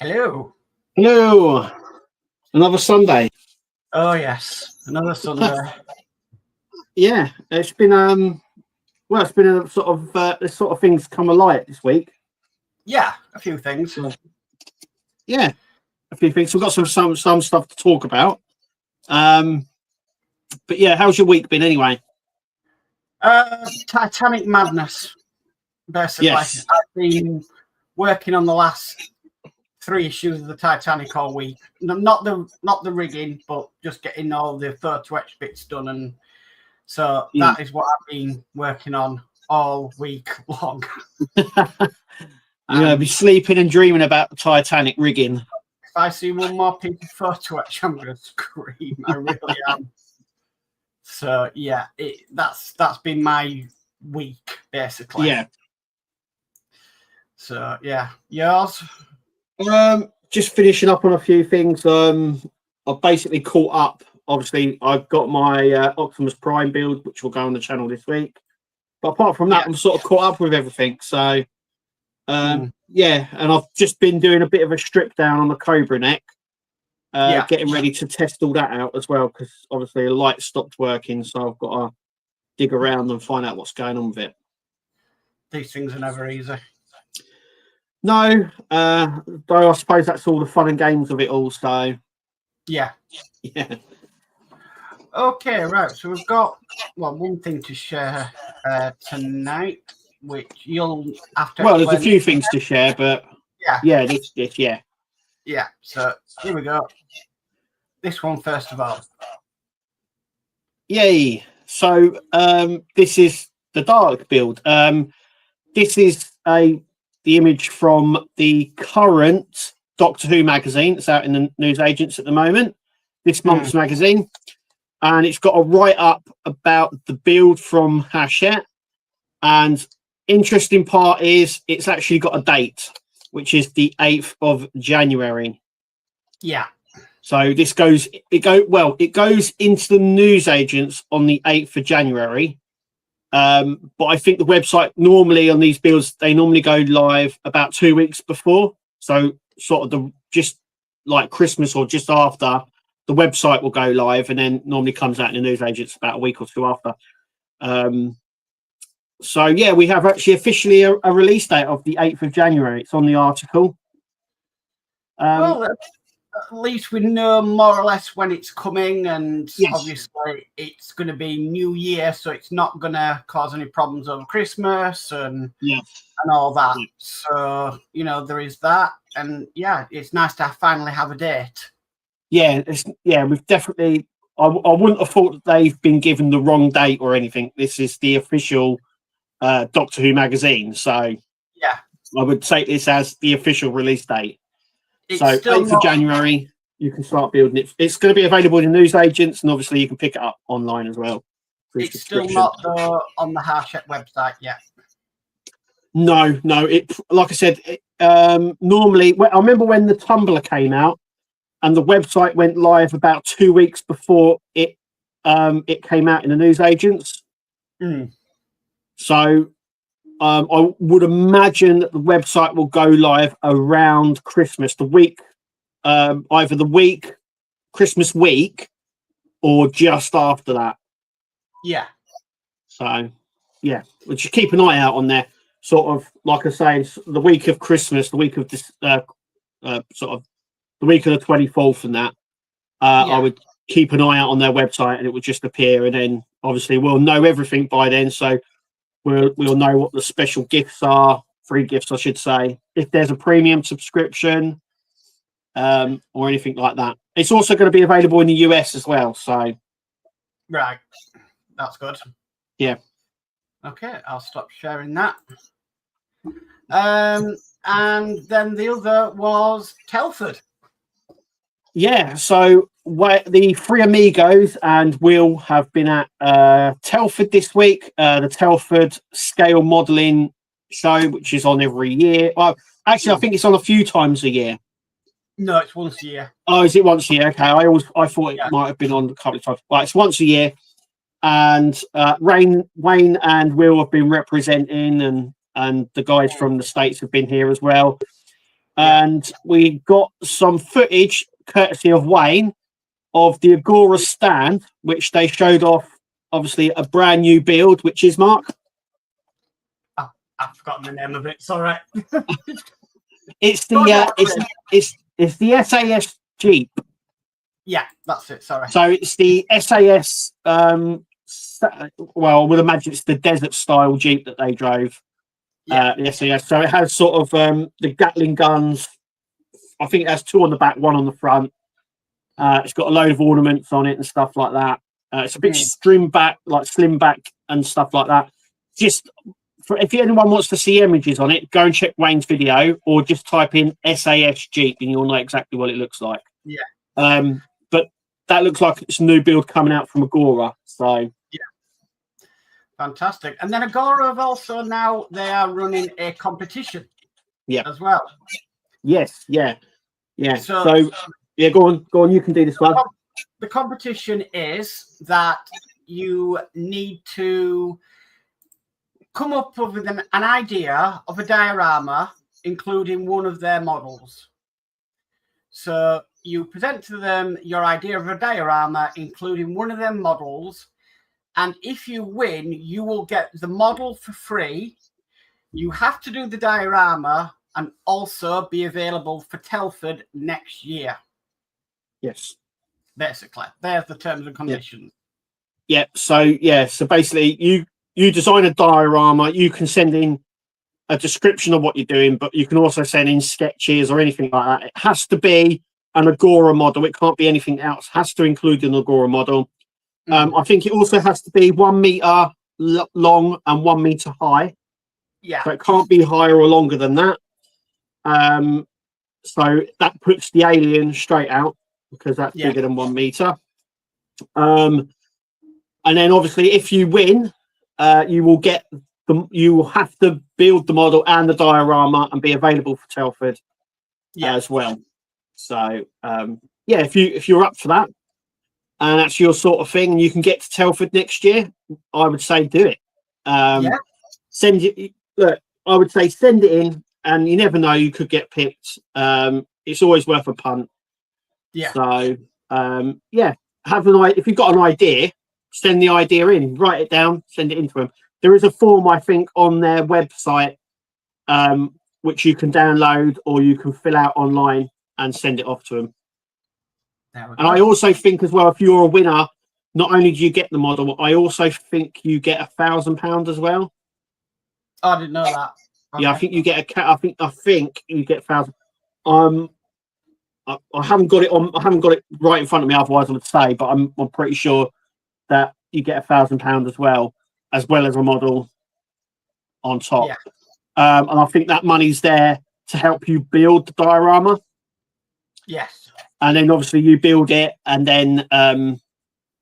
Hello. Hello. Another Sunday. Oh yes, another Sunday. Yeah, it's been it's been a sort of this sort of things come alight this week. Yeah, a few things. Yeah, a few things. We've got some stuff to talk about. But yeah, how's your week been anyway? Titanic madness. Basically, Yes. I've been working on the last 3 issues of the Titanic all week. Not the rigging, but just getting all the photo etch bits done, and so that is what I've been working on all week long. You're gonna be sleeping and dreaming about the Titanic rigging. If I see one more piece of photo etch, I'm gonna scream. I really am. So yeah, that's been my week basically. Yeah. So yeah, yours? Just finishing up on a few things. I've basically caught up. Obviously, I've got my Optimus Prime build, which will go on the channel this week. But apart from that, I'm sort of caught up with everything. So, yeah, and I've just been doing a bit of a strip down on the Cobra neck, getting ready to test all that out as well, because obviously the light stopped working, so I've got to dig around and find out what's going on with it. These things are never easy. No, though I suppose that's all the fun and games of it all. So, yeah. Okay, right. So we've got one thing to share tonight, which you'll have to. Well, there's a few things to share, but yeah. So here we go. This one first of all. Yay! So this is the Dalek build. This is the image from the current Doctor Who magazine. It's out in the newsagents at the moment. This month's magazine. And it's got a write-up about the build from Hachette. And interesting part is it's actually got a date, which is the 8th of January. Yeah. So this goes into the newsagents on the 8th of January. But I think the website normally on these builds, they normally go live about 2 weeks before. So sort of just like Christmas or just after, the website will go live, and then normally comes out in the newsagents about a week or two after. So yeah, we have actually officially a release date of the 8th of January. It's on the article. Well, at least we know more or less when it's coming, and obviously it's going to be New Year, so it's not going to cause any problems over Christmas and all that. So there is that, and it's nice to finally have a date. We've definitely. I wouldn't have thought that they've been given the wrong date or anything. This is the official Doctor Who magazine, so I would take this as the official release date. It's so 8th of January, you can start building it. It's going to be available in newsagents, and obviously you can pick it up online as well. It's still not on the Hachette website yet. No. It, like I said, normally I remember when the Tumblr came out, and the website went live about 2 weeks before it came out in the newsagents. So I would imagine that the website will go live around Christmas, the week, either the week, Christmas week, or just after that. Yeah. So, yeah, we'll just keep an eye out on there. Sort of, like I say, the week of Christmas, the week of this, sort of the week of the 24th and that. I would keep an eye out on their website, and it would just appear, and then obviously we'll know everything by then. So we'll know what the special gifts are, free gifts, I should say, if there's a premium subscription, or anything like that. It's also going to be available in the US as well. So, right, that's good. Yeah. Okay, I'll stop sharing that. And then the other was Telford. Yeah, so the three amigos and Will have been at Telford this week, the Telford Scale Modelling Show, which is on every year. Well, actually, I think it's on a few times a year. No, it's once a year. Oh, is it once a year? Okay, I thought it might have been on a couple of times. Right, it's once a year, and Wayne and Will have been representing, and the guys from the States have been here as well. and we got some footage courtesy of Wayne of the Agora stand, which they showed off. Obviously, a brand new build, which is Mark. I've forgotten the name of it. Sorry. It's the it's the SAS Jeep. Yeah, that's it. Sorry. So it's the SAS. Well, I would imagine it's the desert style Jeep that they drove. The SAS. So it has sort of the Gatling guns. I think it has 2 on the back, 1 on the front. It's got a load of ornaments on it and stuff like that. It's a bit slim back and stuff like that. Just if anyone wants to see images on it, go and check Wayne's video or just type in SAS Jeep and you'll know exactly what it looks like. Yeah. But that looks like it's a new build coming out from Agora. So yeah, fantastic. And then Agora have also now they are running a competition. Yeah. As well. Yes. Yeah. Yeah. So yeah, go on. You can do this one. The competition is that you need to come up with an idea of a diorama, including one of their models. So you present to them your idea of a diorama, including one of their models. And if you win, you will get the model for free. You have to do the diorama and also be available for Telford next year. Yes. Basically, there's the terms and conditions. Yeah. So basically, you design a diorama. You can send in a description of what you're doing, but you can also send in sketches or anything like that. It has to be an Agora model. It can't be anything else. It has to include an Agora model. I think it also has to be 1 meter long and 1 meter high. Yeah. So it can't be higher or longer than that. So that puts the alien straight out because that's bigger than 1 meter. And then obviously if you win, you will get you will have to build the model and the diorama and be available for Telford as well. So if you're up for that and that's your sort of thing and you can get to Telford next year, I would say do it. Send it. Look, I would say send it in, and you never know, you could get picked. It's always worth a punt. Yeah. So if you've got an idea, send the idea in, write it down, send it in to them. There is a form, I think, on their website, which you can download or you can fill out online and send it off to them. And I also think as well, if you're a winner, not only do you get the model, I also think you get £1,000 as well. I didn't know that. Okay. Yeah, I think you get I think you get £1,000. I haven't got it on. I haven't got it right in front of me. Otherwise, I would say, but I'm pretty sure that you get £1,000 as well as a model on top. Yeah. And I think that money's there to help you build the diorama. Yes. And then obviously you build it, and then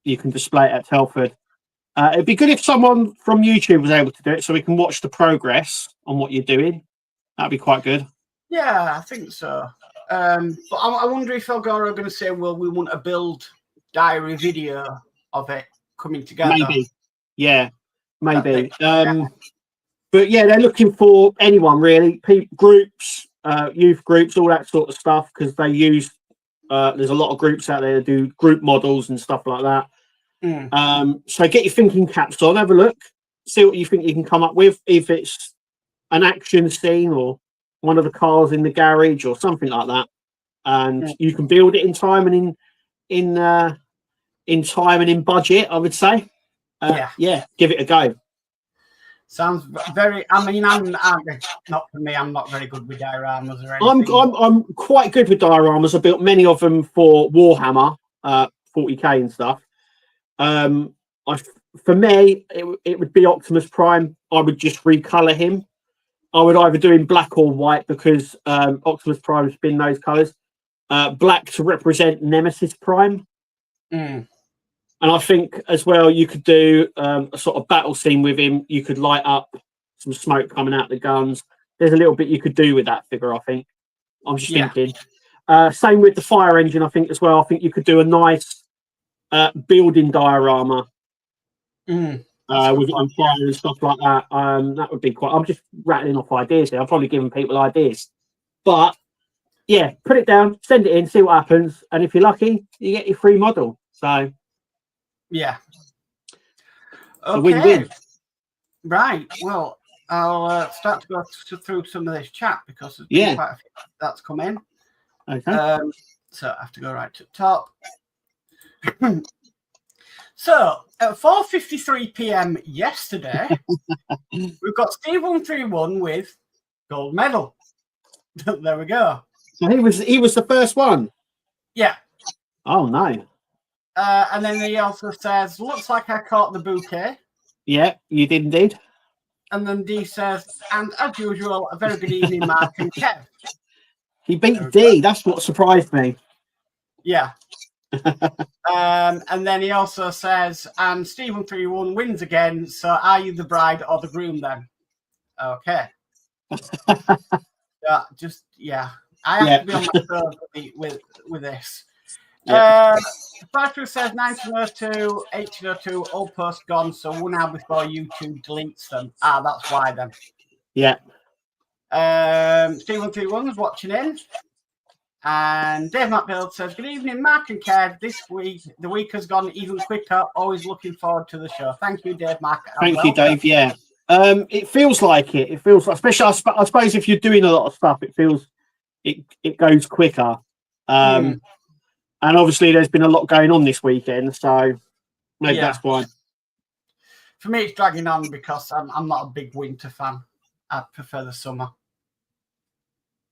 you can display it at Telford. It'd be good if someone from YouTube was able to do it, so we can watch the progress on what you're doing. That'd be quite good. Yeah, I think so. But I wonder if Agora are going to say, well, we want a build diary video of it coming together. Maybe. Yeah, maybe. But yeah, they're looking for anyone really, groups, youth groups, all that sort of stuff, because they use, there's a lot of groups out there that do group models and stuff like that. So get your thinking caps on, have a look, see what you think you can come up with, if it's an action scene or one of the cars in the garage or something like that, and you can build it in time and in time and in budget, I would say. Give it a go. Sounds very. I mean, I'm not for me. I'm not very good with dioramas or anything. I'm quite good with dioramas. I built many of them for Warhammer, 40k and stuff. For me, it would be Optimus Prime. I would just recolor him. I would either do in black or white because Optimus Prime has been those colors. Black to represent Nemesis Prime. And I think as well, you could do a sort of battle scene with him. You could light up some smoke coming out the guns. There's a little bit you could do with that figure, I think. I'm just thinking. Same with the fire engine, I think, as well. I think you could do a nice building diorama with it on fire and stuff like that. That would be quite... I'm just rattling off ideas here. I'm probably giving people ideas. But Yeah, put it down, send it in, see what happens, and if you're lucky, you get your free model. So yeah. it's a Okay. win-win. Right. Well, I'll start to go through some of this chat because there's been quite a few that's come in. Okay. So I have to go right to the top. So at 4:53 p.m. yesterday, we've got Steve131 with gold medal. There we go. So he was the first one. Yeah. Oh no. And then he also says, "Looks like I caught the bouquet." Yeah, you did indeed. And then D says, "And as usual, a very good evening, Mark and Kev." He beat D. That's what surprised me. Yeah. And then he also says, "And Steve131 wins again. So are you the bride or the groom then?" Okay. I have to be on my toes with this. Partworks says 1902, 1802, all posts gone, so 1 hour before YouTube deletes them. That's why then. Yeah. Steve131 is watching in. And Dave McBuild says, "Good evening, Mark and Kev. This week, the week has gone even quicker. Always looking forward to the show." Thank you, Dave, Mark. Thank you, Dave. Yeah. It feels like it. It feels like, especially I suppose if you're doing a lot of stuff, it feels it goes quicker. And obviously there's been a lot going on this weekend, so maybe that's why. For me, it's dragging on because I'm not a big winter fan. I prefer the summer.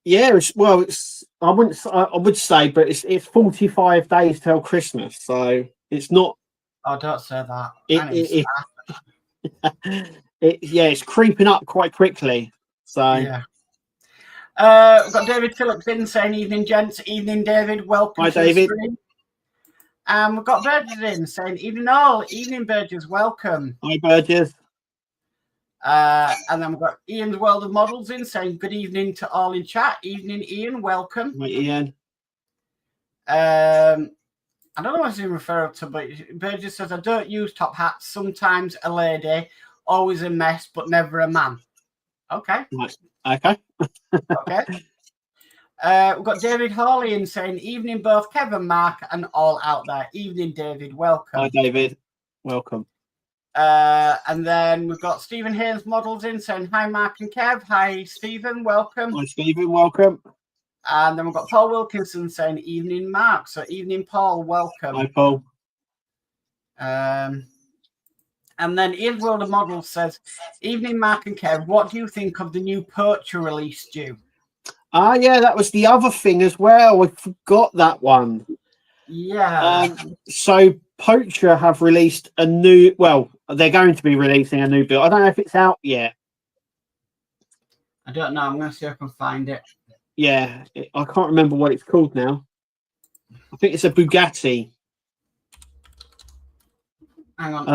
Yeah, I would say, but it's 45 days till Christmas, so it's not. Oh, don't say that. It's creeping up quite quickly. So yeah. We've got David Phillips in saying, "Evening, gents." Evening, David. Welcome. Hi, David. And we've got Burgess in saying, "Evening, all." Evening, Burgess. Welcome. Hi, Burgess. And then we've got Ian's World of Models in saying, "Good evening to all in chat." Evening, Ian. Welcome. Hi, Ian. I don't know what he's referring to, but Burgess says, "I don't use top hats. Sometimes a lady, always a mess, but never a man." Okay. Right. Okay. Okay. We've got David Hawley in saying, "Evening, both Kevin, Mark, and all out there." Evening, David. Welcome. Hi, David. Welcome. And then we've got Stephen Haynes Models in saying, "Hi, Mark and Kev." Hi, Stephen. Welcome. Hi, Stephen. Welcome. And then we've got Paul Wilkinson saying, "Evening, Mark." So evening, Paul. Welcome. Hi, Paul. And then Ian's World of Models says, "Evening, Mark and Kev. What do you think of the new Poacher release due?" Yeah, that was the other thing as well. I forgot that one. Yeah. So Poacher have released a new. Well, they're going to be releasing a new build. I don't know if it's out yet. I don't know. I'm going to see if I can find it. Yeah, I can't remember what it's called now. I think it's a Bugatti. Hang on.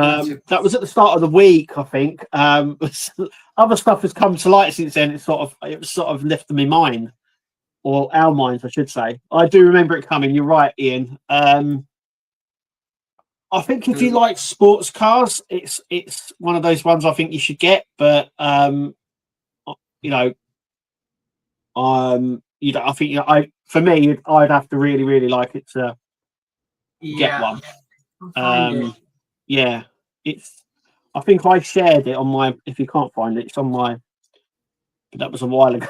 That was at the start of the week, I think. Other stuff has come to light since then. It was sort of left in my mind, or our minds, I should say. I do remember it coming. You're right, Ian. I think if you like sports cars, it's one of those ones I think you should get. But I think for me, I'd have to really, really like it to get one. Yeah, I think I shared it on my. If you can't find it, it's on my. But that was a while ago.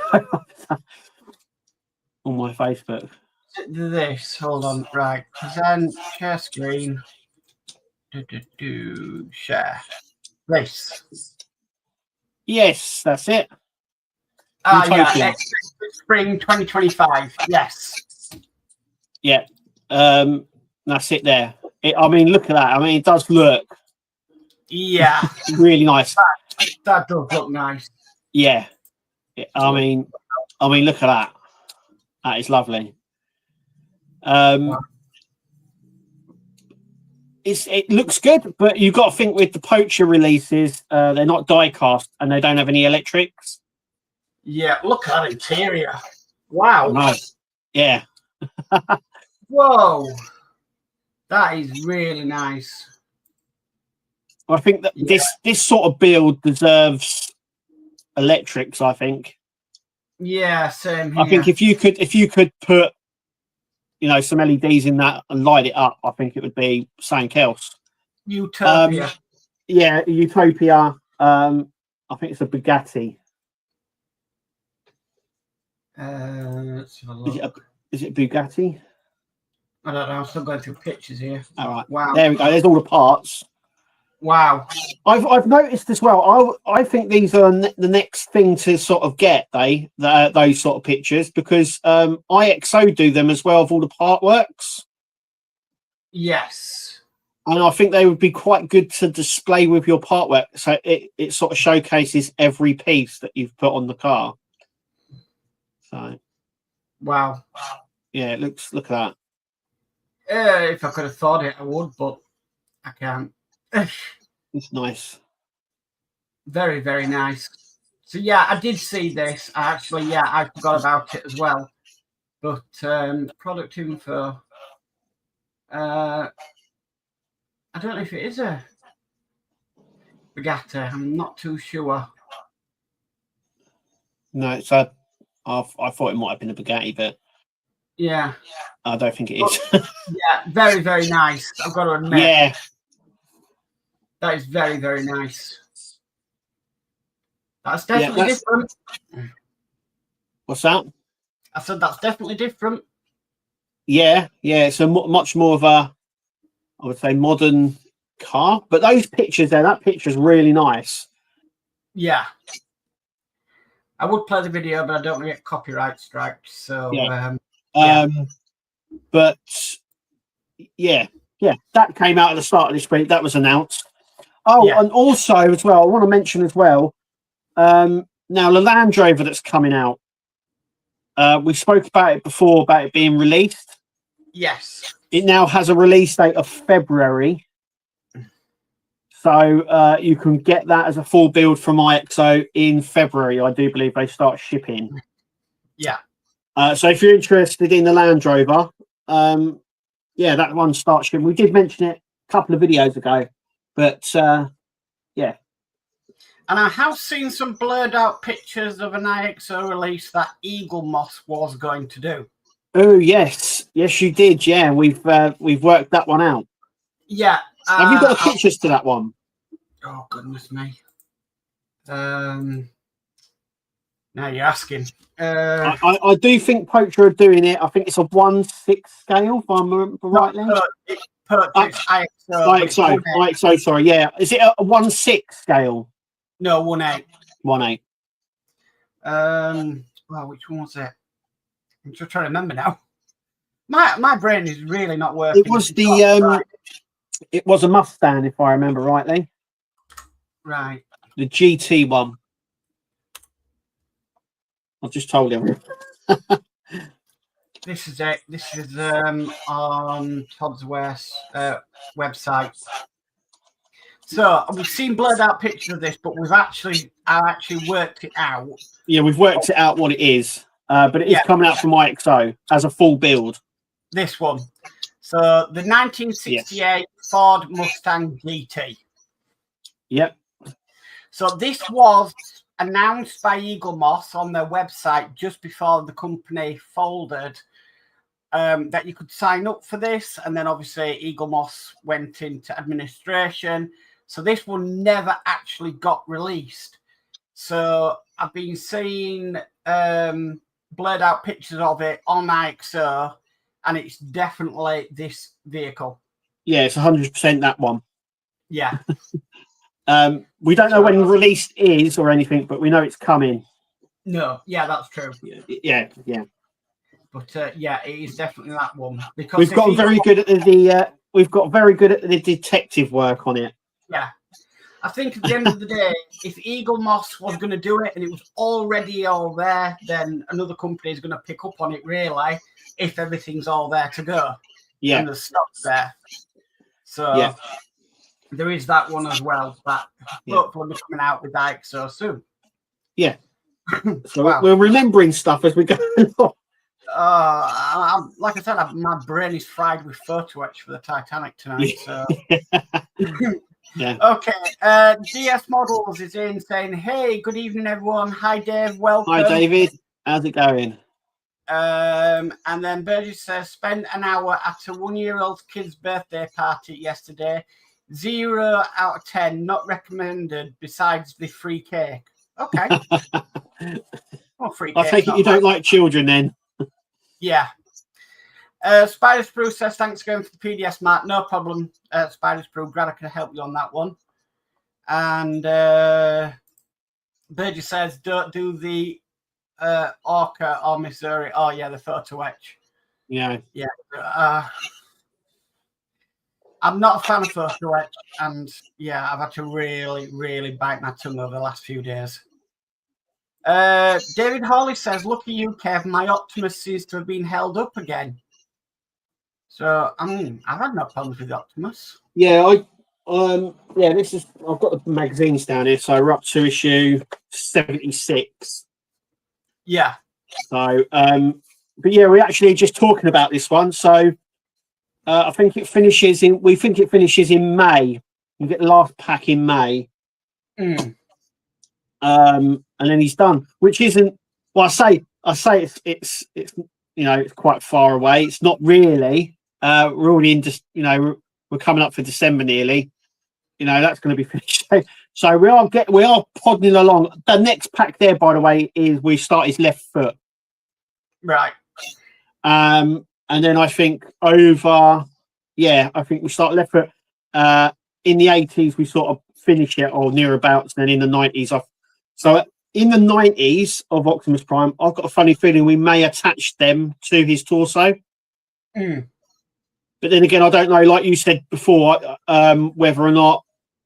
On my Facebook. Hold on, right? Present, share screen. Share. This. Yes, that's it. Yeah. Spring 2025. Yes. Yeah. That's it there. I mean, look at that. I mean, it does look. Yeah. Really nice. That does look nice. Yeah. I mean, look at that. That is lovely. Wow. It looks good, but you've got to think with the Poacher releases, they're not die cast and they don't have any electrics. Yeah, look at that interior. Wow. Nice. Yeah. Whoa. That is really nice. I think that this sort of build deserves electrics, I think. Yeah, same here. I think if you could put, you know, some LEDs in that and light it up, I think it would be something else. Utopia. Yeah, Utopia. I think it's a Bugatti. Let's have a look. Is it Bugatti? I don't know. I'm still going through pictures here. All right. Wow. There we go. There's all the parts. Wow. I've noticed as well. I think these are the next thing to sort of get those sort of pictures, because IXO do them as well of all the Partworks. Yes. And I think they would be quite good to display with your Partwork, so it sort of showcases every piece that you've put on the car. So, wow. Yeah, look at that. If I could have thought it, I would, but I can't. It's nice. Very, very nice. So yeah, I did see this. I forgot about it as well. But product info. I don't know if it is a Bugatti. I'm not too sure. No, it's a. I thought it might have been a Bugatti, but yeah, I don't think it is. Yeah, very, very nice. I've got to admit. Yeah, that is very, very nice. That's definitely different. What's that? I said that's definitely different. Yeah, it's a much more of a, I would say, modern car. But those pictures there, that picture's really nice. Yeah. I would play the video, but I don't want to get copyright strikes. So, but yeah, that came out at the start of this week. That was announced. Oh, and also as well, I want to mention as well, now the Land Rover that's coming out. We spoke about it before, about it being released. Yes. It now has a release date of February. So you can get that as a full build from IXO in February. I do believe they start shipping. Yeah. So if you're interested in the Land Rover, that one starts shipping. We did mention it a couple of videos ago, but yeah. And I have seen some blurred out pictures of an IXO release that Eagle Moss was going to do. Oh yes, you did. Yeah, we've worked that one out. Yeah. Have you got pictures to that one? Oh goodness me. Now you're asking. I do think Poacher are doing it. I think it's a 1/6 scale, if I remember rightly. IXO. Sorry, yeah. Is it a 1/6 scale? No, 1/8. 1/8. Well, which one was it? I'm just trying to remember now. My brain is really not working. It was it was a Mustang, if I remember rightly. Right. The GT one. I've just told him. This is it. This is on Todd's website. So we've seen blurred out pictures of this, but I actually worked it out. Yeah, we've worked it out what it is. But it is coming out from IXO as a full build. This one. So the 1968 Ford Mustang GT. Yep. So this was announced by Eagle Moss on their website just before the company folded, that you could sign up for this. And then obviously Eagle Moss went into administration. So this one never actually got released. So I've been seeing blurred out pictures of it on IXO, and it's definitely this vehicle. Yeah, it's 100% that one. Yeah. We don't know when released is or anything, but we know it's coming. No, yeah, that's true. Yeah. But it is definitely that one, because we've got very good at the detective work on it. Yeah. I think at the end of the day, if Eagle Moss was going to do it and it was already all there, then another company is going to pick up on it, really, if everything's all there to go. Yeah. And the stock's there. So there is that one as well, that hopefully we're coming out with IXO soon. Yeah. So we're remembering stuff as we go along. Like I said, my brain is fried with photo etch for the Titanic tonight. So. Yeah. Okay. GS Models is in saying, "Hey, good evening, everyone. Hi, Dave. Welcome." Hi, David. How's it going? And then Burgess says, spent an hour at a 1-year-old kid's birthday party yesterday. 0 out of 10, not recommended, besides the free cake. Okay. Well, free cake. I take it you don't like children then? Yeah. Spider Sprue says, thanks again for the PDS, Mark. No problem, Spider Sprue. Glad I could help you on that one. And Burgess says, don't do the Orca or Missouri. Oh, yeah, the photo etch. Yeah. Yeah. I'm not a fan of photo etch. And, yeah, I've had to really, really bite my tongue over the last few days. David Hawley says, lucky you, Kev. My Optimus seems to have been held up again. So, I mean, I've had no problems with the Optimus. Yeah, this is, I've got the magazines down here, so we're up to issue 76. Yeah. So, but yeah, we're actually just talking about this one. So, I think it finishes in, May. You get the last pack in May. And then he's done, which isn't, well, I say it's you know, it's quite far away. It's not really. We're already in, just, you know, we're coming up for December nearly. You know, that's going to be finished. So we are podding along. The next pack there, by the way, is we start his left foot. Right. And then I think we start left foot. In the 80s, we sort of finish it or nearabouts, and then in the 90s, so in the 90s of Optimus Prime, I've got a funny feeling we may attach them to his torso. But then again, I don't know, like you said before, whether or not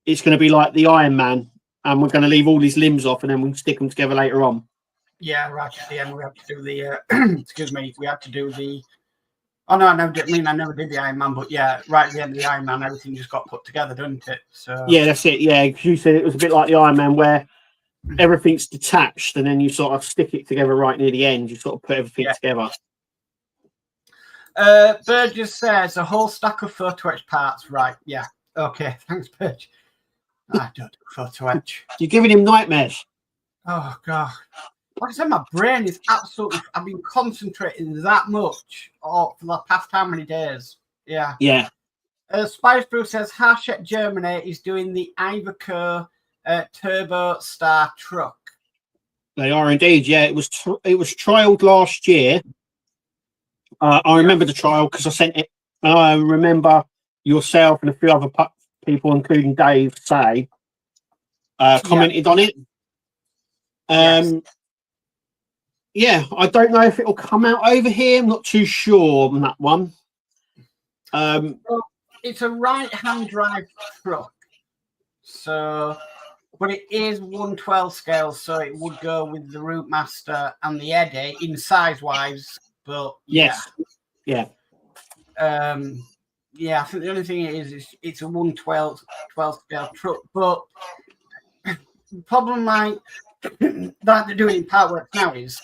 it's going to be like the Iron Man and we're going to leave all his limbs off and then we can stick them together later on. Yeah, right at the end, we have to do the, excuse me, we have to do the, oh no, I never did the Iron Man, but yeah, right at the end of the Iron Man, everything just got put together, didn't it? So yeah, that's it. Yeah, because you said it was a bit like the Iron Man where everything's detached and then you sort of stick it together right near the end. You sort of put everything together. Burgess says a whole stack of photo etch parts. Right, yeah. Okay, thanks, Burge. I don't do photo etch. You're giving him nightmares. Oh, God. Like I said, my brain is absolutely, I've been concentrating that much for the past how many days? Yeah. Yeah. Spice Brew says Harshett Germany is doing the Iveco Turbo Star truck. They are indeed, yeah. It was trialed last year. I remember the trial because I sent it. And I remember yourself and a few other people, including Dave, commented on it. Yeah, I don't know if it'll come out over here. I'm not too sure on that one. Well, it's a right-hand drive truck. So, but it is 1/12 scale, so it would go with the Rootmaster and the Eddie in size-wise. But yes. Yeah. I think the only thing is it's a 1/12 scale truck, but the problem that they're doing in Partworks now is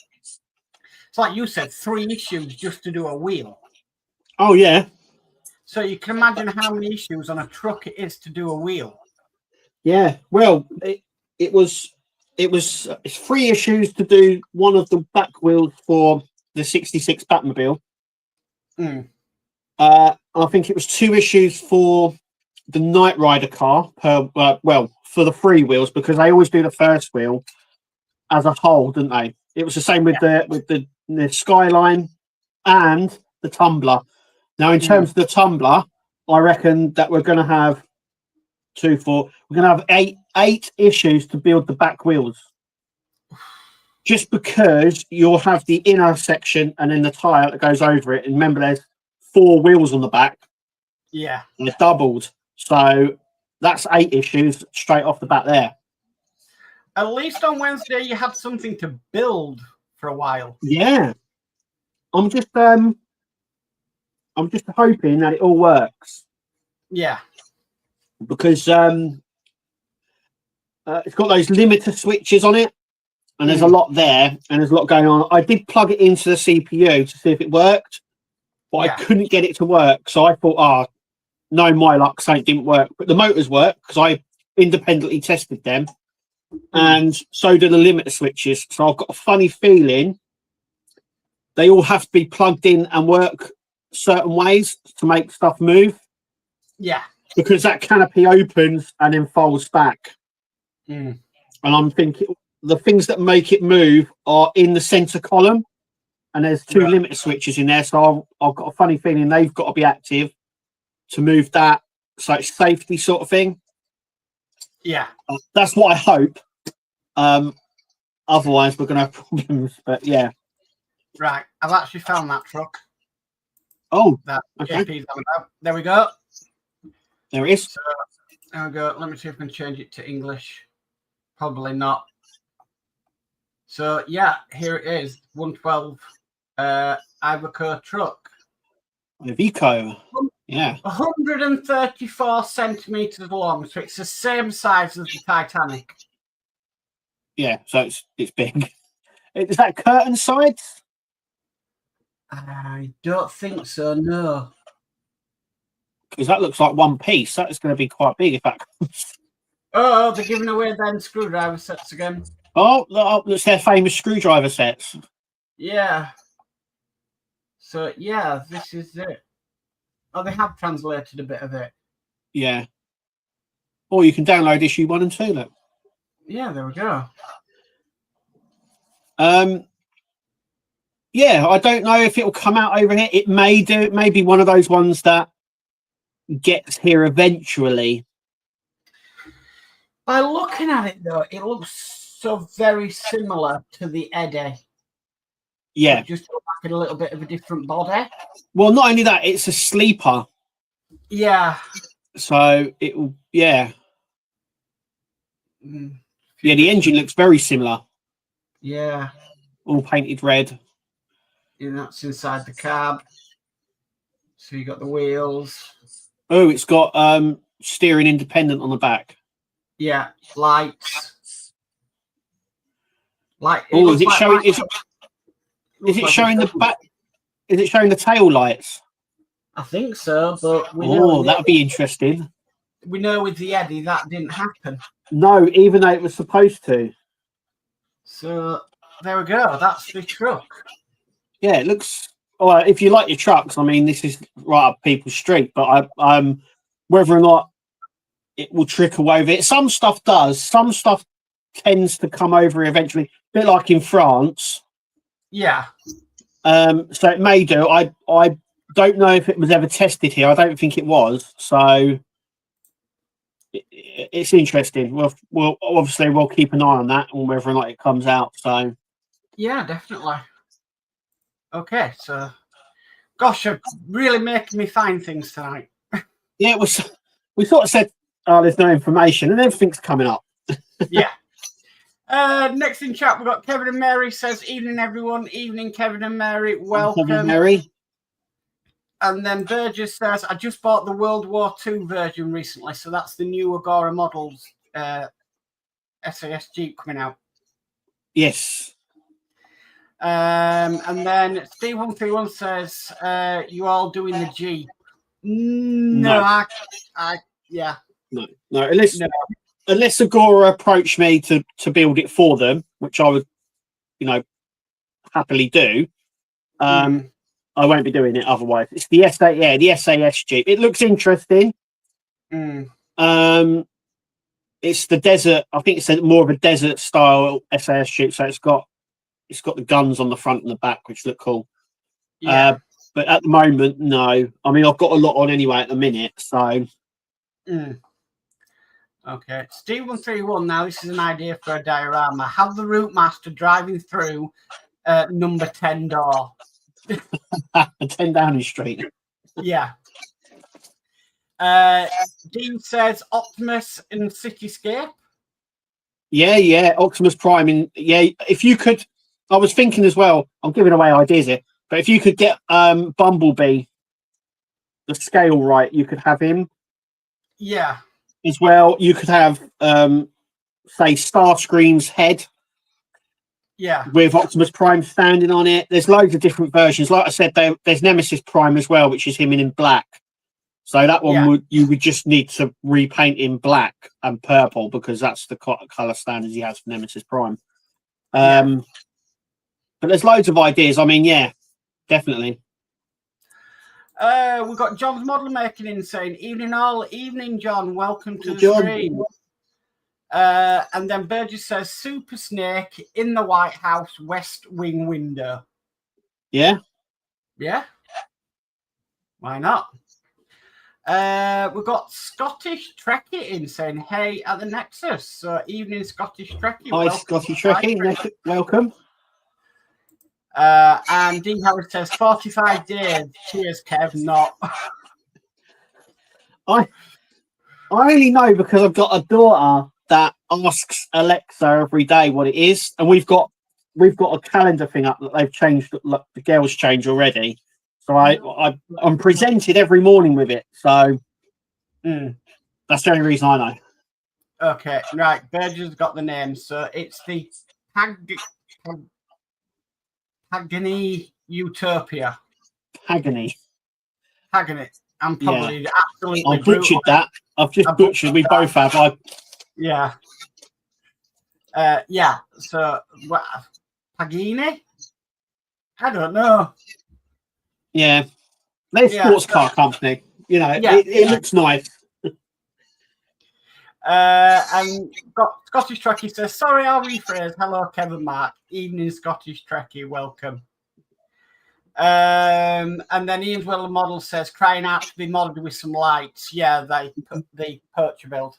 it's like you said, 3 issues just to do a wheel. Oh yeah. So you can imagine how many issues on a truck it is to do a wheel. Yeah. Well, it's 3 issues to do one of the back wheels for the 66 Batmobile. I think it was 2 issues for the Knight Rider car for the 3 wheels, because they always do the first wheel as a whole, didn't they? It was the same with the Skyline and the Tumbler. Now, in terms of the Tumbler, I reckon that we're going to have 8 issues to build the back wheels. Just because you'll have the inner section and then the tyre that goes over it. And remember, there's 4 wheels on the back. Yeah. And they're doubled. So that's 8 issues straight off the bat there. At least on Wednesday, you had something to build for a while. Yeah. I'm just hoping that it all works. Yeah. Because it's got those limiter switches on it. And there's a lot there, and there's a lot going on. I did plug it into the CPU to see if it worked, but I couldn't get it to work. So I thought, no, my luck, something didn't work. But the motors work because I independently tested them, and so do the limiter switches. So I've got a funny feeling they all have to be plugged in and work certain ways to make stuff move. Yeah. Because that canopy opens and then folds back. Mm. And I'm thinking the things that make it move are in the center column, and there's two limiter switches in there. So I've got a funny feeling they've got to be active to move that. So it's safety sort of thing. Yeah. That's what I hope. Otherwise, we're going to have problems. But yeah. Right. I've actually found that truck. Oh, that okay. JP's on about. There we go. There it is. So, there we go. Let me see if I can change it to English. Probably not. So yeah, here it is. 112 Iveco truck. Iveco. Yeah. 134 centimeters long, so it's the same size as the Titanic. Yeah, so it's big. Is that curtain sides? I don't think so, no. Because that looks like one piece. That is going to be quite big if that comes. Oh, they're giving away them screwdriver sets again. Oh, that's their famous screwdriver sets. Yeah. So, yeah, this is it. Oh, they have translated a bit of it. Yeah. Or you can download issue 1 and 2, look. Yeah, there we go. Yeah, I don't know if it'll come out over here. It may do. It may be one of those ones that gets here eventually. By looking at it, though, it looks so very similar to the Eddie. Yeah. Just like a little bit of a different body. Well, not only that, it's a sleeper. Yeah. So it will, yeah. Yeah, the engine looks very similar. Yeah. All painted red. And that's inside the cab. So you got the wheels. Oh, it's got steering independent on the back. Yeah, lights. Oh, is it showing? Is it showing the back? Is it showing the tail lights? I think so, but that'd be interesting. We know with the Eddie that didn't happen. No, even though it was supposed to. So there we go. That's the truck. Yeah, it looks. Well, if you like your trucks, I mean, this is right up people's street. But whether or not it will trickle over it, some stuff does. Some stuff tends to come over eventually, a bit like in France. Yeah. So it may do. I don't know if it was ever tested here. I don't think it was. So it's interesting. We'll obviously we'll keep an eye on that and whether or not it comes out. So yeah, definitely. Okay, so gosh, you're really making me find things tonight. Yeah, it was. We sort of said, "Oh, there's no information," and everything's coming up. Yeah. Next in chat, we've got Kevin and Mary says, "Evening, everyone. Evening, Kevin and Mary. Welcome." Kevin and Mary. And then Burgess says, "I just bought the World War II version recently, so that's the new Agora models SAS Jeep coming out." Yes. And then Steve131 says, "You all doing the Jeep?" No. Yeah. No. Unless Agora approached me to build it for them, which I would, happily do. I won't be doing it otherwise. It's the the SAS Jeep. It looks interesting. It's the desert. I think it's more of a desert style SAS Jeep. So it's got the guns on the front and the back, which look cool. Yeah. But at the moment, no. I mean, I've got a lot on anyway at the minute. So. Okay. Steve131. Now this is an idea for a diorama. Have the route master driving through number 10 door. 10 Downing Street. Yeah. Dean says Optimus in Cityscape. Yeah. Optimus Prime if you could, I was thinking as well, I'm giving away ideas here, but if you could get Bumblebee the scale right, you could have him. Yeah. As well, you could have say Starscream's head. Yeah. With Optimus Prime standing on it. There's loads of different versions. Like I said, there's Nemesis Prime as well, which is him in black. So that one you would just need to repaint in black and purple because that's the color standards he has for Nemesis Prime. But there's loads of ideas. I mean, yeah, definitely. We've got John's Model Making in saying, evening all, evening John, welcome to the stream. And then Burgess says, Super Snake in the White House West Wing window. Yeah. Yeah. Why not? We've got Scottish Trekkie in saying, hey, at the Nexus. So evening, Scottish Trekkie. Hi, Scottish Trekkie. Welcome. And Dean Howard says 45 days. Cheers, Kev. Not. I only know because I've got a daughter that asks Alexa every day what it is, and we've got a calendar thing up that they've changed. The girls change already, so I'm presented every morning with it. So that's the only reason I know. Okay, right. Burgess got the name, so it's the Pagani Utopia. Pagani. I'm probably absolutely. I butchered that. I've just butchered. We both have. Yeah. Yeah. So what? Pagani? I don't know. Yeah. They're a sports car company. You know, it looks nice. And Scottish Trekkie says, sorry, I'll rephrase. Hello, Kevin Mark. Evening, Scottish Trekkie. Welcome. And then Ian's Will Model says, crying out to be modded with some lights. Yeah, the Percher build.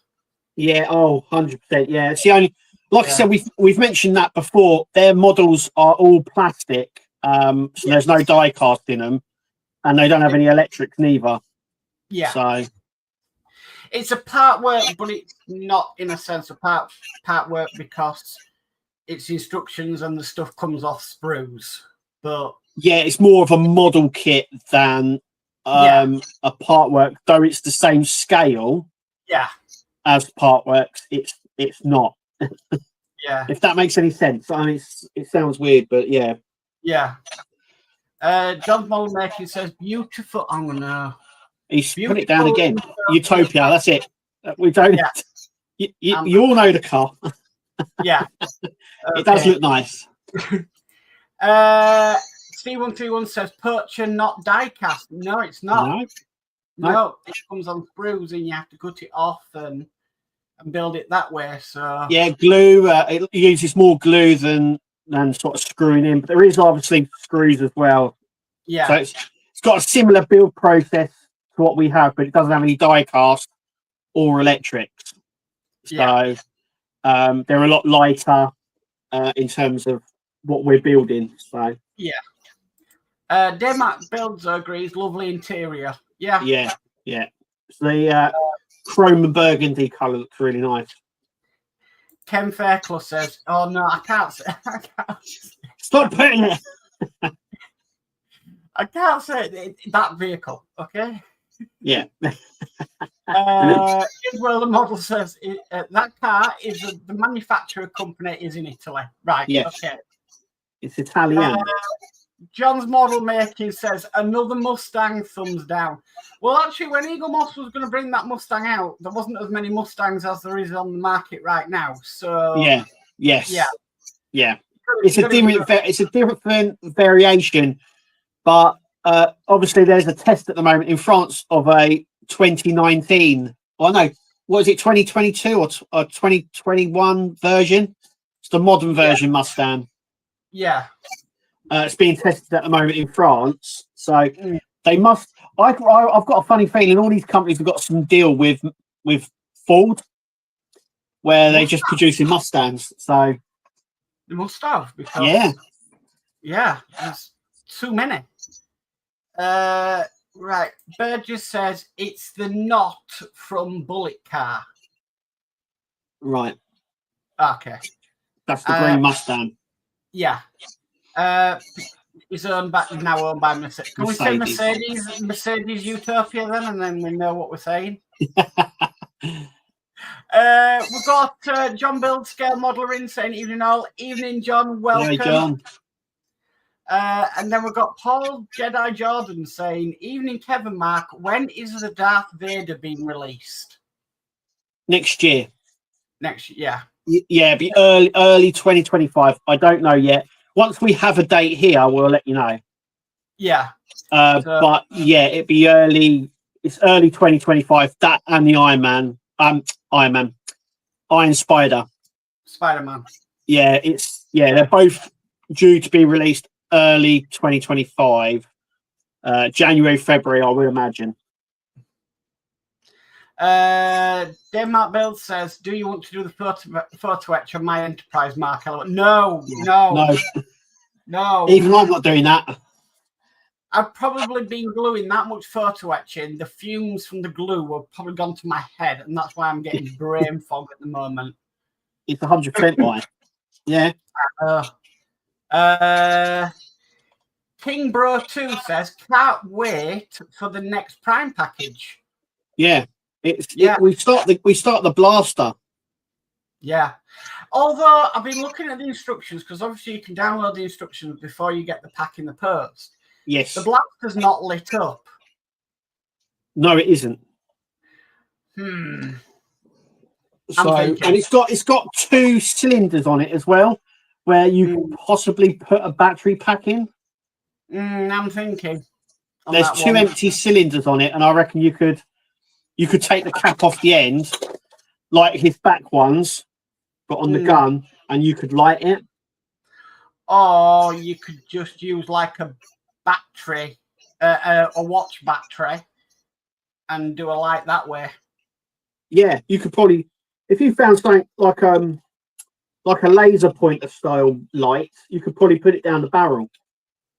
Yeah, 100%. Yeah, it's the only, like I said, we've mentioned that before. Their models are all plastic, so there's no die cast in them, and they don't have any electrics neither. Yeah. So it's a Partwork, but it's not in a sense a Partwork because it's instructions and the stuff comes off sprues. But yeah, it's more of a model kit than a Partwork, though it's the same scale. Yeah. As Partworks, it's not. Yeah. If that makes any sense. I mean, it sounds weird, but yeah. Yeah. John's Model Making says beautiful. Oh no. He's put it down again. Utopia. That's it. We don't. Yeah. You all know the car. Yeah. It does look nice. C131 says Percher, not die cast. No, it's not. No, it comes on sprues and you have to cut it off and build it that way. So yeah, glue. It uses more glue than sort of screwing in, but there is obviously screws as well. Yeah. So it's got a similar build process to what we have, but it doesn't have any die cast or electrics. So they're a lot lighter in terms of what we're building. So yeah. Demac Builds agrees. Lovely interior. Yeah. Yeah. So the chrome and burgundy colour looks really nice. Ken Fairclough says, "Oh no, I can't say. Stop putting it. I can't say that vehicle." Okay. Yeah. Well, the model says that car is the manufacturer company is in Italy. Right. Yes. Okay. It's Italian. John's Model Making says another Mustang, thumbs down. Well, actually, when Eagle Moss was going to bring that Mustang out, there wasn't as many Mustangs as there is on the market right now. So yeah. It's a different variation, but obviously there's a test at the moment in France of a 2019. Oh no, what is it? 2022 or 2021 version? It's the modern version Mustang. Yeah. It's being tested at the moment in France, so they must. I've got a funny feeling all these companies have got some deal with Ford, where they're just producing Mustangs. So they must have because there's too many. Right, Burgess says it's the knot from Bullet Car. Right. Okay. That's the green Mustang. Yeah. Is now owned by Mercedes. Can we say Mercedes Utopia then, and then we know what we're saying? We've got John Build Scale Modeler in saying evening all. Evening, John. Welcome. Hey, John. And then we've got Paul Jedi Jordan saying evening, Kevin Mark. When is the Darth Vader being released? Next year. Yeah. Yeah, it'll be early 2025. I don't know yet. Once we have a date here, we'll let you know. Yeah. But yeah, it'd be early. It's early 2025. That and the Iron Spider-Man. Yeah, they're both due to be released early 2025, January, February, I would imagine. Denmark Build says, "Do you want to do the photo etch on my Enterprise Mark? No. Even I'm not doing that. I've probably been gluing that much photo etching. The fumes from the glue have probably gone to my head, and that's why I'm getting brain fog at the moment. It's 100% mine. Yeah. King Bro 2 says, "Can't wait for the next Prime package." Yeah. We start the blaster. Yeah. Although I've been looking at the instructions, because obviously you can download the instructions before you get the pack in the post. Yes. The blaster's not lit up. No, it isn't. So, and it's got 2 cylinders on it as well, where you can possibly put a battery pack in. I'm thinking. There's 2 empty cylinders on it, and I reckon you could take the cap off the end, like his back ones, but on the gun, and you could light it. Or you could just use like a battery, a watch battery, and do a light that way. Yeah, you could probably, if you found something like a laser pointer style light, you could probably put it down the barrel.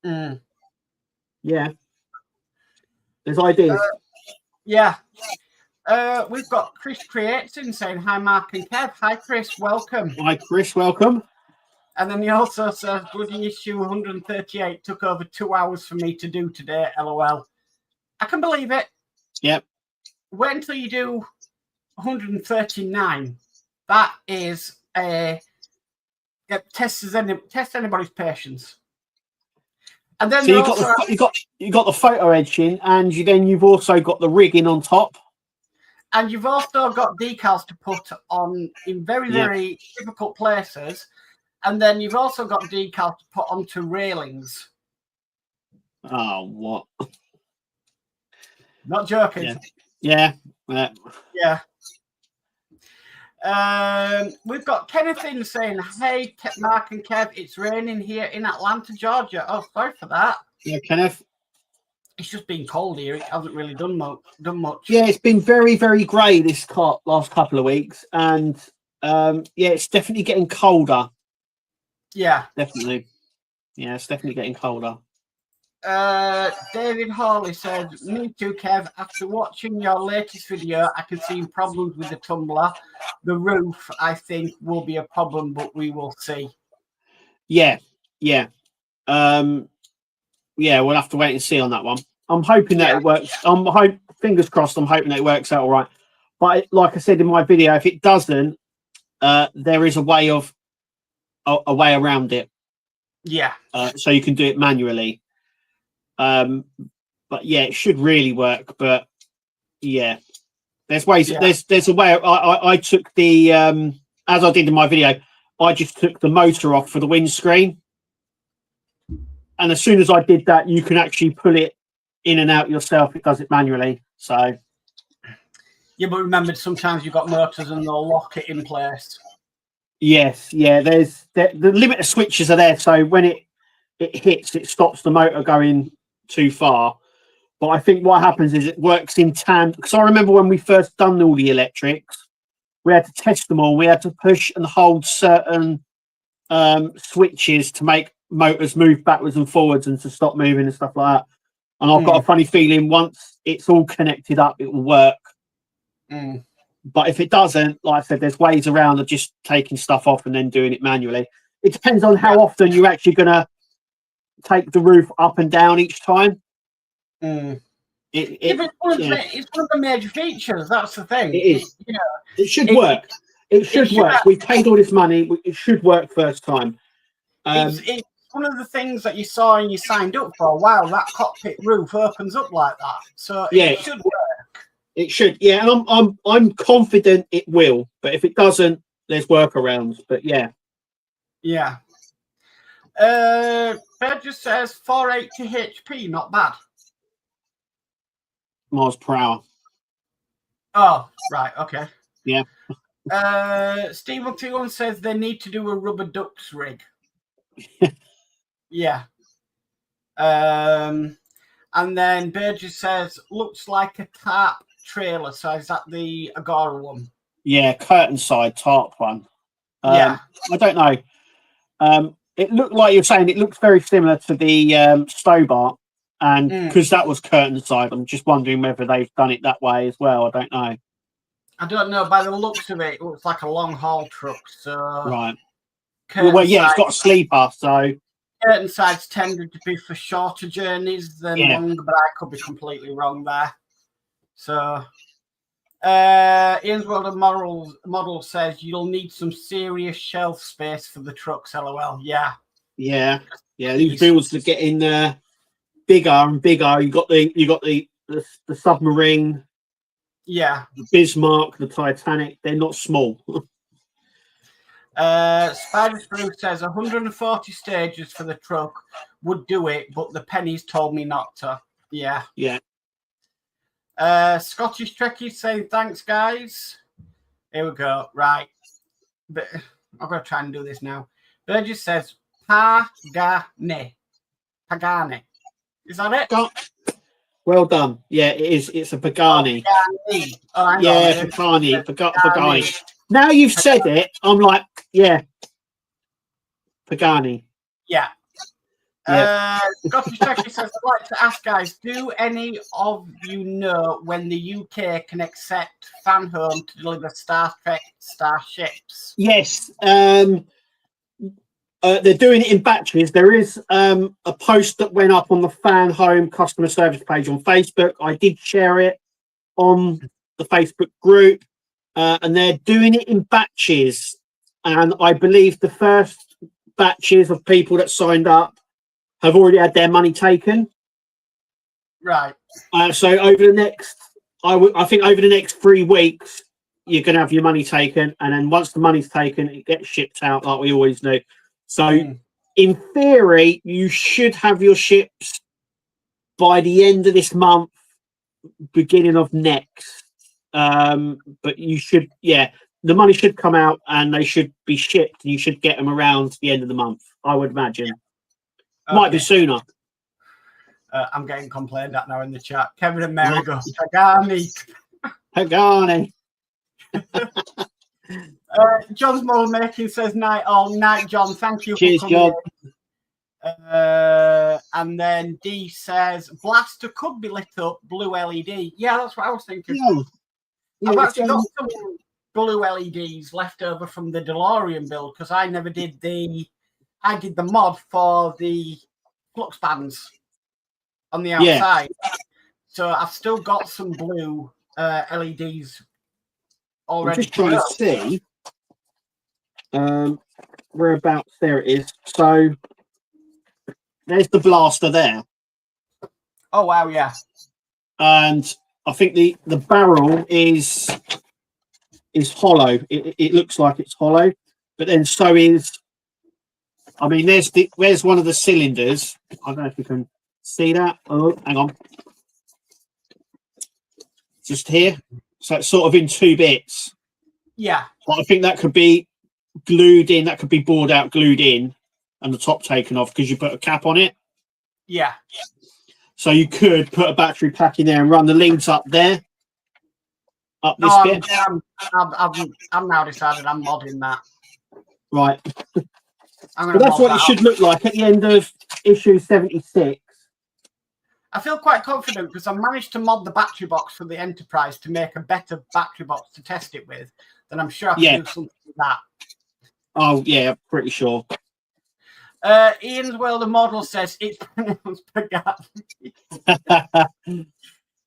Yeah, there's ideas. We've got Chris Creates in saying, "Hi Mark and Kev." Hi Chris, welcome. Hi Chris, welcome. And then he also says, "Bloody issue 138 took over 2 hours for me to do today, LOL." I can believe it. Yep. Wait until you do 139. That is test anybody's patience. And then so you got the photo etching, and you've also got the rigging on top. And you've also got decals to put on in very, very difficult places. And then you've also got decals to put onto railings. Oh, what? Not joking. Yeah. We've got Kenneth in saying, "Hey, Mark and Kev, it's raining here in Atlanta, Georgia." Oh, sorry for that. Yeah, Kenneth. It's just been cold here. It hasn't really done much. Yeah, it's been very, very grey this last couple of weeks, and it's definitely getting colder. Yeah, definitely. Yeah, it's definitely getting colder. David Hawley said, "Me too, Kev. After watching your latest video, I can see problems with the tumbler. The roof, I think, will be a problem, but we will see." Yeah, we'll have to wait and see on that one. I'm hoping that it works. Fingers crossed. I'm hoping that it works out all right. But like I said in my video, if it doesn't, there is a way around it. Yeah. So you can do it manually. But yeah, it should really work. But yeah, there's ways. Yeah. There's a way. I took the as I did in my video. I just took the motor off for the windscreen. And as soon as I did that, you can actually pull it in and out yourself. It does it manually. So, yeah, but remember, sometimes you've got motors and they'll lock it in place. Yes, yeah. There's the limiter switches are there, so when it hits, it stops the motor going too far. But I think what happens is it works in tandem. Because I remember when we first done all the electrics, we had to test them all. We had to push and hold certain switches to make motors move backwards and forwards and to stop moving and stuff like that. And I've got a funny feeling once it's all connected up, it will work. But if it doesn't, like I said, there's ways around of just taking stuff off and then doing it manually. It depends on how often you're actually going to take the roof up and down each time. It's one of the major features. That's the thing. It is. It should work. It should work. We paid all this money. It should work first time. It's one of the things that you saw and you signed up for. Wow, that cockpit roof opens up like that. So it should work. It should, yeah. And I'm confident it will. But if it doesn't, there's workarounds. But yeah. Burgess says 480 HP, not bad. Miles per hour. Oh, right, okay. Yeah. Stephen Thielen says they need to do a rubber ducks rig. Yeah. And then Burgess says, looks like a tarp trailer. So is that the Agora one? Yeah, curtain side tarp one. Yeah. I don't know. It looked like you're saying it looks very similar to the Stobart, and because that was curtain side, I'm just wondering whether they've done it that way as well. I don't know. I don't know. By the looks of it, it looks like a long haul truck. So right. Well, yeah, it's got a sleeper, so curtain sides tended to be for shorter journeys than longer, but I could be completely wrong there. So Ian's World of Model says you'll need some serious shelf space for the trucks. LOL. Yeah. These builds are getting bigger and bigger. You got the submarine. Yeah. The Bismarck, the Titanic. They're not small. Spider Screw says 140 stages for the truck would do it, but the pennies told me not to. Yeah. Scottish Trekkie saying thanks, guys. Here we go. Right. But I'm going to try and do this now. Burgess says Pagani. Is that it? Well done. Yeah, it is. It's a Pagani. Pagani. Now you've said it, I'm like, yeah. Pagani. Yeah. Scottish Trekkie says, I'd like to ask, guys, do any of you know when the UK can accept Fan Home to deliver Star Trek starships? Yes. They're doing it in batches. There is a post that went up on the Fan Home customer service page on Facebook. I did share it on the Facebook group, and they're doing it in batches. And I believe the first batches of people that signed up have already had their money taken. Right. So over the next, I think over the next 3 weeks, you're going to have your money taken, and then once the money's taken, it gets shipped out like we always do. So, in theory, you should have your ships by the end of this month, beginning of next. But you should, the money should come out and they should be shipped, and you should get them around the end of the month, I would imagine. Okay. Might be sooner. I'm getting complained at now in the chat. Kevin and Mary go, Pagani. John's Model Making says night all night, John. Thank you Cheers, for coming in. And then D says Blaster could be lit up blue LED. Yeah, that's what I was thinking. I've actually got some blue LEDs left over from the DeLorean build because I never did I did the mod for the flux bands on the outside. So I've still got some blue LEDs already. I'm just trying to see whereabouts there it is. So there's the blaster there. Oh wow, yeah. And I think the barrel is hollow. It looks like it's hollow, but then so is. I mean, there's one of the cylinders. I don't know if you can see that. Oh, hang on. Just here. So it's sort of in 2 bits. Yeah. But I think that could be glued in. That could be bored out, glued in, and the top taken off because you put a cap on it. Yeah. So you could put a battery pack in there and run the leads up there. Up this bit. I'm now decided I'm modding that. Right. But that's what it should look like at the end of issue 76. I feel quite confident because I managed to mod the battery box for the Enterprise to make a better battery box to test it with. Then I'm sure I can do something with that. Oh, yeah, pretty sure. Ian's World of Model says it's pronounced Pagani.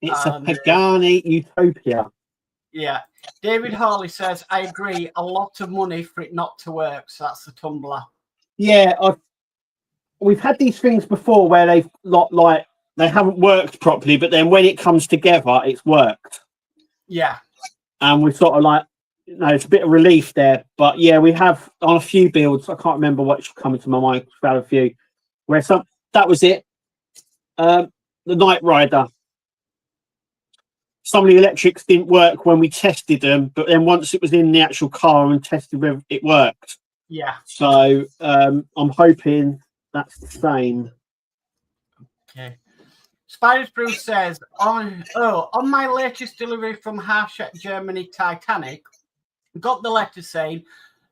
It's a Pagani utopia. Yeah. David Hawley says, I agree, a lot of money for it not to work. So that's the tumbler. Yeah, we've had these things before where they've they haven't worked properly, but then when it comes together, it's worked. Yeah. And we're sort of like, no, it's a bit of relief there. But yeah, we have on a few builds. I can't remember what's coming to my mind. We've had a few where that was it. The Night Rider. Some of the electrics didn't work when we tested them, but then once it was in the actual car and tested whether it worked. Yeah. So I'm hoping that's the same. Okay. Spiders Brew says, on my latest delivery from Harshett, Germany, Titanic, got the letter saying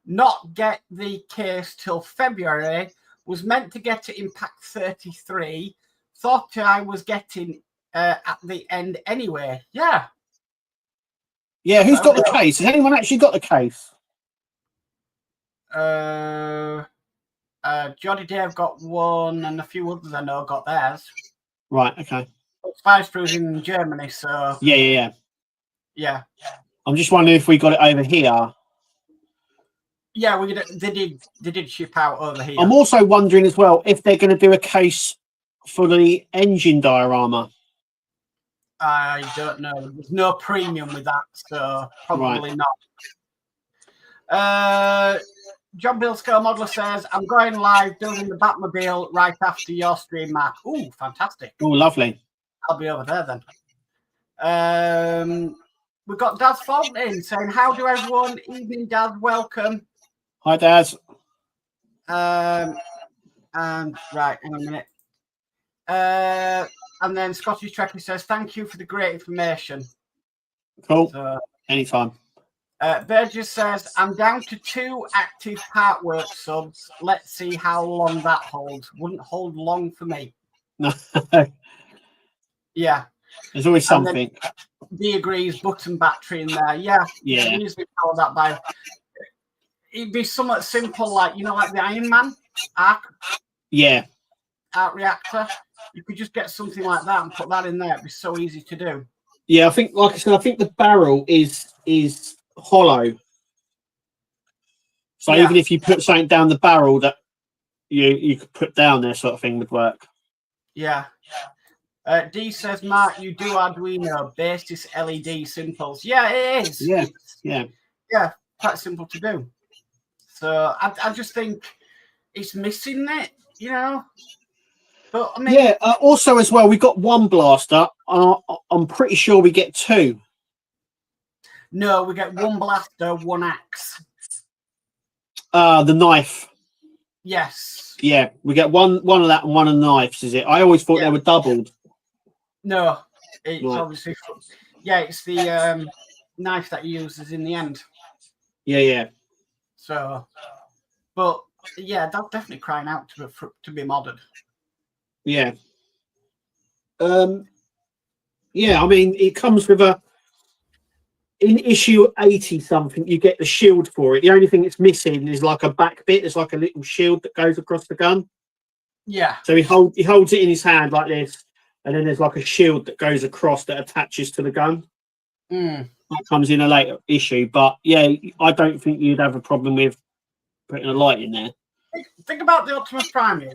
not get the case till February, was meant to get it in pack 33, thought I was getting at the end anyway. Yeah. Yeah, who's got the case? Has anyone actually got the case? Joddy Dave got one, and a few others I know got theirs. Right, okay. Spice Brew's in Germany, so Yeah. I'm just wondering if we got it over here. Yeah, they did ship out over here. I'm also wondering as well if they're going to do a case for the engine diorama. I don't know. There's no premium with that, so probably not. John Billscale Modeler says, I'm going live building the Batmobile right after your stream, Matt. Ooh, fantastic. Oh, lovely. I'll be over there then. We've got Daz Fulton in saying, how do everyone? Evening, Dad. Welcome. Hi, Daz. And right, hang on a minute. And then Scottish Trekkie says, thank you for the great information. Cool. So, anytime. Burgess says, I'm down to 2 active Partworks subs. Let's see how long that holds. Wouldn't hold long for me. No. Yeah. There's always something. D agrees, button battery in there. Yeah. Yeah. Usually power that by. It'd be somewhat simple, like, like the Iron Man arc. Yeah. Arc reactor. You could just get something like that and put that in there. It'd be so easy to do. Yeah, I think, like I said, I think the barrel is hollow. So even if you put something down the barrel that you could put down there, sort of thing would work. Yeah. D says, Mark, you do Arduino basis LED simples. Yeah, it is. Yeah, quite simple to do. So I just think it's missing it, But I mean, also as well, we got one blaster. I'm pretty sure we get 2. No, we get 1 blaster, 1 axe. The knife. Yes. Yeah, we get one of that and 1 of the knives. Is it? I always thought they were doubled. No, it's obviously. Yeah, it's the knife that he uses in the end. Yeah. So, but yeah, that's definitely crying out to be modded. Yeah. Yeah, I mean, it comes with in issue 80 something, you get the shield for it. The only thing it's missing is like a back bit. There's like a little shield that goes across the gun. Yeah. So he holds it in his hand like this, and then there's like a shield that goes across that attaches to the gun. That comes in a later issue, but yeah, I don't think you'd have a problem with putting a light in there. Think about the Optimus Prime.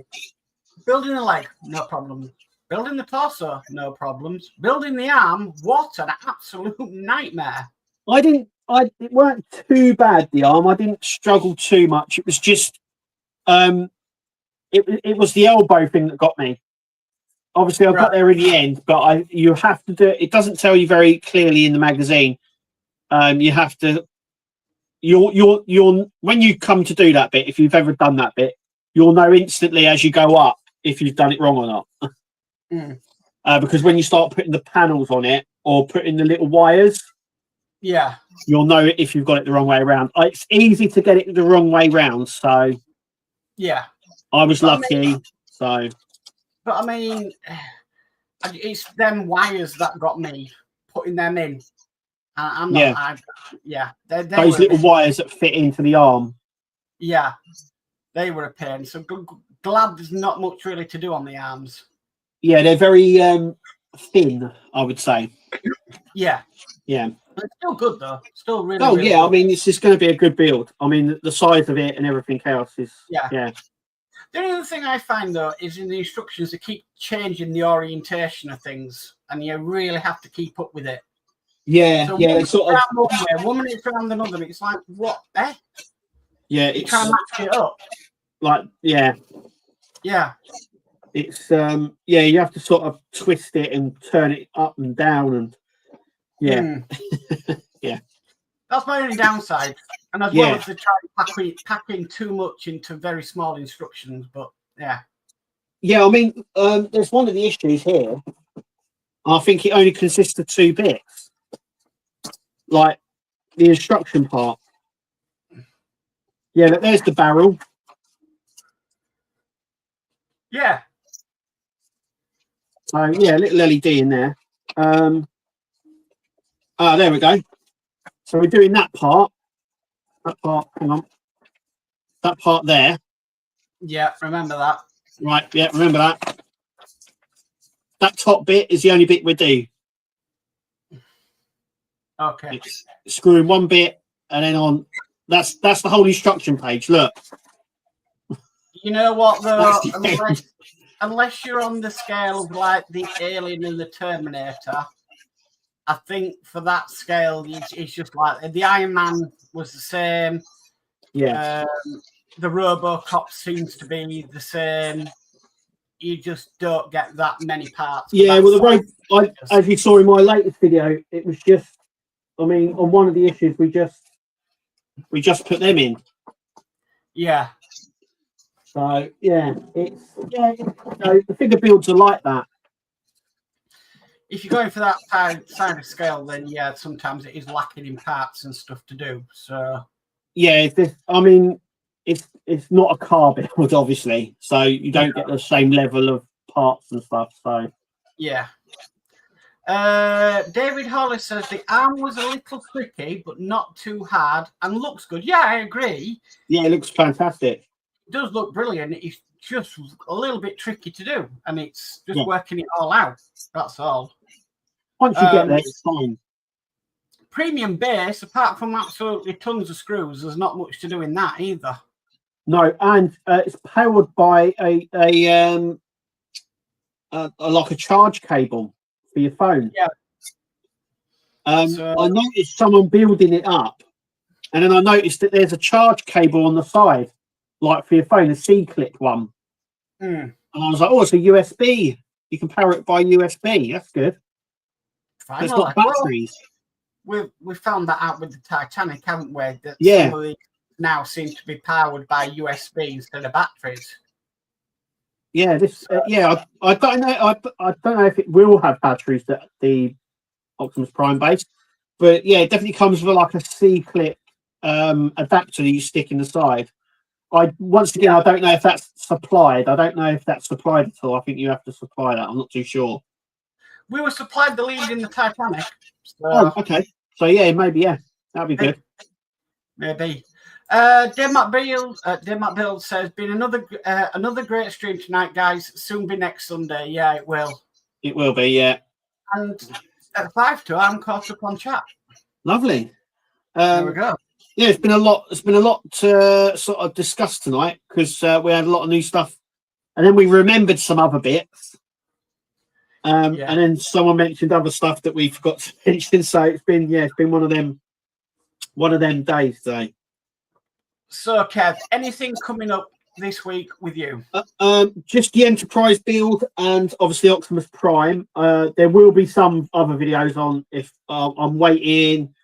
Building the leg, no problem. Building the torso, no problems. Building the arm, what an absolute nightmare. It weren't too bad, the arm. I didn't struggle too much. It was just it was the elbow thing that got me. Obviously I got there in the end, but you have to do it. It doesn't tell you very clearly in the magazine. You have to you're when you come to do that bit, if you've ever done that bit, you'll know instantly as you go up if you've done it wrong or not. Because when you start putting the panels on it or putting the little wires, you'll know if you've got it the wrong way around. It's easy to get it the wrong way round, so yeah, I was lucky. But I mean, it's them wires that got me putting them in. I'm not. Those little wires that fit into the arm. Yeah, they were a pain. So glad there's not much really to do on the arms. Yeah, they're very thin, I would say. Yeah. But it's still good though. Still really. Oh really yeah, good. I mean it's just going to be a good build. I mean the size of it and everything else is yeah. The only other thing I find though is in the instructions they keep changing the orientation of things, and you really have to keep up with it. Yeah, So yeah, sort of. one way, 1 minute around another. It's like, what? Yeah, you try and match it up. Like, yeah. It's yeah, you have to sort of twist it and turn it up and down, and yeah. Yeah. That's my only downside. And as well as they try and pack in too much into very small instructions, but yeah. Yeah, I mean, there's one of the issues here. I think it only consists of 2 bits. Like the instruction part. Yeah, there's the barrel. Yeah. So yeah, a little LED in there. There we go. So we're doing that part. That part, hang on. That part there. Yeah, remember that. Right, yeah, remember that. That top bit is the only bit we do. Okay. It's screwing 1 bit and then on. That's the whole instruction page. Look. You know what though? Unless you're on the scale of like the Alien and the Terminator, I think for that scale, it's just like the Iron Man was the same. Yeah. The RoboCop seems to be the same. You just don't get that many parts. Yeah, well, as you saw in my latest video, it was just, I mean, on one of the issues, we just put them in. Yeah. So yeah, the figure builds are like that. If you're going for that side of scale, then yeah, sometimes it is lacking in parts and stuff to do. So yeah, I mean, it's not a car build, obviously, so you don't get the same level of parts and stuff. So yeah. David Hollis says the arm was a little tricky, but not too hard, and looks good. Yeah, I agree. Yeah, it looks fantastic. It does look brilliant. It's just a little bit tricky to do, and it's just working it all out. That's all. Once you get there, it's fine. Premium base, apart from absolutely tons of screws, there's not much to do in that either. No, and it's powered by a like a charge cable for your phone. Yeah. I noticed someone building it up, and then I noticed that there's a charge cable on the side, like for your phone, a C-clip one. And I was like, oh, it's a USB. You can power it by USB. That's good. It's got batteries. Well, we found that out with the Titanic, haven't we? That some of these now seem to be powered by USB instead of batteries. Yeah, I don't know. I don't know if it will have batteries that the Optimus Prime base, but yeah, it definitely comes with like a C-clip adapter that you stick in the side. I don't know if that's supplied. I don't know if that's supplied at all. I think you have to supply that. I'm not too sure. We were supplied the lead in the Titanic. So oh, okay. So yeah, maybe that'd be good. Maybe. Denmark Bill says, "Been another great stream tonight, guys. Soon be next Sunday." Yeah, it will. It will be, yeah. And at 5 to, I'm caught up on chat. Lovely. There we go. Yeah, it's been a lot. It's been a lot to sort of discuss tonight because we had a lot of new stuff, and then we remembered some other bits. And then someone mentioned other stuff that we forgot to mention. So it's been one of them days today. So Kev, anything coming up this week with you? Just the Enterprise build and obviously Optimus Prime. There will be some other videos on if I'm waiting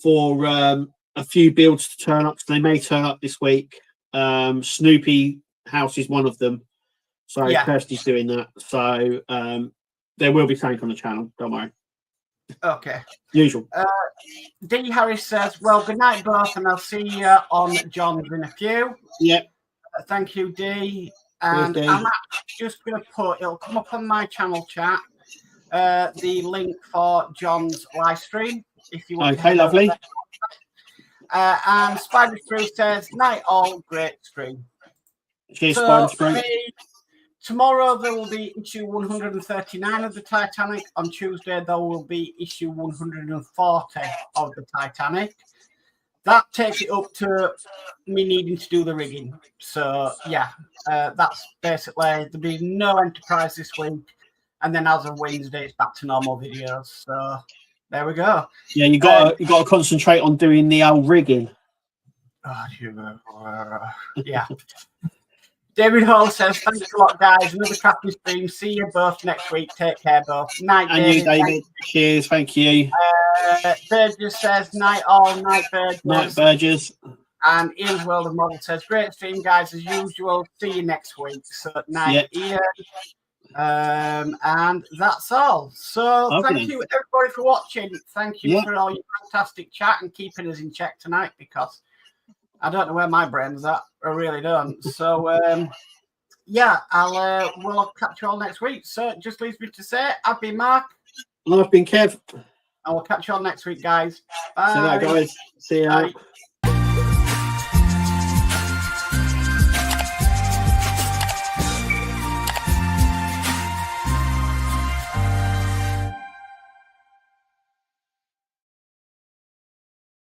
for a few builds to turn up, so they may turn up this week. Snoopy House is one of them, so Kirsty's doing that. So there will be something on the channel. Don't worry. Okay. Usual. D. Harris says, "Well, good night, both, and I'll see you on John's in a few." Yep. Thank you, D. And I'm just going to put, it'll come up on my channel chat, the link for John's live stream. If you want. Okay, lovely. And Spider Screw says, "Night all, great stream." Cheers, Spider Screw. Tomorrow there will be issue 139 of the Titanic. On Tuesday there will be issue 140 of the Titanic. That takes it up to me needing to do the rigging. So yeah, that's basically, there'll be no Enterprise this week, and then as of Wednesday it's back to normal videos. So there we go. Yeah, you got to concentrate on doing the old rigging. Yeah. David Hall says, thanks a lot, guys. Another crafty stream. See you both next week. Take care, both. Night, and David. you, David. Cheers. Thank you. Burgess says, night all. Night, Burgess. Night, Burgess. And Ian's World of Model says, great stream, guys, as usual. See you next week. So, night, Ian. And that's all. So, thank you, everybody, for watching. Thank you for all your fantastic chat and keeping us in check tonight, because I don't know where my brain's at. I really don't. So, yeah, we'll catch you all next week. So, it just leaves me to say, I've been Mark. And I've been Kev. And we'll catch you all next week, guys. Bye. See you later, guys. See you.